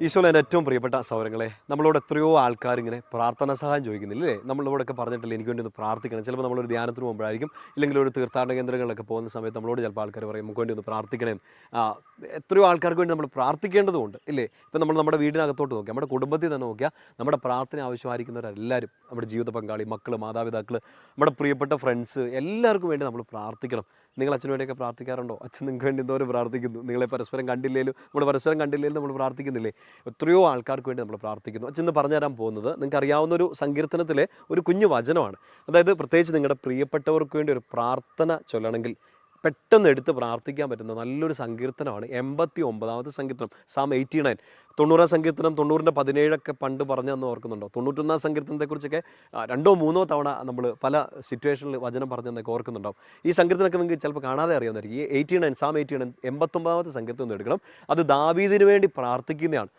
ഈശോയിൽ എൻ്റെ ഏറ്റവും പ്രിയപ്പെട്ട സൗരങ്ങളെ നമ്മളോട് എത്രയോ ആൾക്കാർ ഇങ്ങനെ പ്രാർത്ഥനാ സഹായം ചോദിക്കുന്നില്ലേ. നമ്മളിവിടെയൊക്കെ പറഞ്ഞിട്ടില്ല എനിക്ക് വേണ്ടി ഒന്ന് പ്രാർത്ഥിക്കണം. ചിലപ്പോൾ നമ്മളൊരു ധ്യാനത്തിന് പോകുമ്പോഴായിരിക്കും, ഇല്ലെങ്കിൽ ഒരു തീർത്ഥാടന കേന്ദ്രങ്ങളിലൊക്കെ പോകുന്ന സമയത്ത് നമ്മളോട് ചിലപ്പോൾ ആൾക്കാർ പറയും നമുക്ക് വേണ്ടി ഒന്ന് പ്രാർത്ഥിക്കണം. ആ, എത്രയോ ആൾക്കാർക്ക് വേണ്ടി നമ്മൾ പ്രാർത്ഥിക്കേണ്ടതുണ്ട് ഇല്ലേ. ഇപ്പം നമ്മൾ നമ്മുടെ വീടിനകത്തോട്ട് നോക്കിയാൽ, നമ്മുടെ കുടുംബത്തിൽ തന്നെ നോക്കിയാൽ, നമ്മുടെ പ്രാർത്ഥന ആവശ്യമായിരിക്കുന്നവരെല്ലാവരും, നമ്മുടെ ജീവിത പങ്കാളി, മക്കൾ, മാതാപിതാക്കൾ, നമ്മുടെ പ്രിയപ്പെട്ട ഫ്രണ്ട്സ്, എല്ലാവർക്കും വേണ്ടി നമ്മൾ പ്രാർത്ഥിക്കണം. നിങ്ങൾ അച്ഛന് വേണ്ടിയൊക്കെ പ്രാർത്ഥിക്കാറുണ്ടോ? അച്ഛൻ നിങ്ങൾക്ക് വേണ്ടി എന്തോരം പ്രാർത്ഥിക്കുന്നു. നിങ്ങളെ പരസ്പരം കണ്ടില്ലേലും നമ്മൾ പ്രാർത്ഥിക്കുന്നില്ലേ. എത്രയോ ആൾക്കാർക്ക് വേണ്ടി നമ്മൾ പ്രാർത്ഥിക്കുന്നു. അച്ഛൻ ഇന്ന് പറഞ്ഞു തരാൻ പോകുന്നത് നിങ്ങൾക്ക് അറിയാവുന്ന ഒരു സങ്കീർത്തനത്തിലെ ഒരു കുഞ്ഞു വചനമാണ്. അതായത് പ്രത്യേകിച്ച് നിങ്ങളുടെ പ്രിയപ്പെട്ടവർക്ക് വേണ്ടി ഒരു പ്രാർത്ഥന ചൊല്ലണമെങ്കിൽ പെട്ടെന്ന് എടുത്ത് പ്രാർത്ഥിക്കാൻ പറ്റുന്ന നല്ലൊരു സങ്കീർത്തനമാണ് 89ാമത്തെ സങ്കീർത്തനം, സാം 89. 90ാം സങ്കീർത്തനം 90-17 പണ്ട് പറഞ്ഞതെന്ന് ഓർക്കുന്നുണ്ടോ? 91ാം സങ്കീർത്തനത്തെക്കുറിച്ചൊക്കെ രണ്ടോ മൂന്നോ തവണ നമ്മൾ പല സിറ്റുവേഷനിൽ വചനം പറഞ്ഞെന്നൊക്കെ ഓർക്കുന്നുണ്ടാവും. ഈ സങ്കീർത്തനമൊക്കെ നിങ്ങൾക്ക് ചിലപ്പോൾ കാണാതെ അറിയാവുന്നതായിരിക്കും. ഈ 89, സാം 89, 89ാമത്തെ സങ്കീർത്തനം ഒന്ന് എടുക്കണം. അത് ദാവീദിന് വേണ്ടി പ്രാർത്ഥിക്കുന്നതാണ്.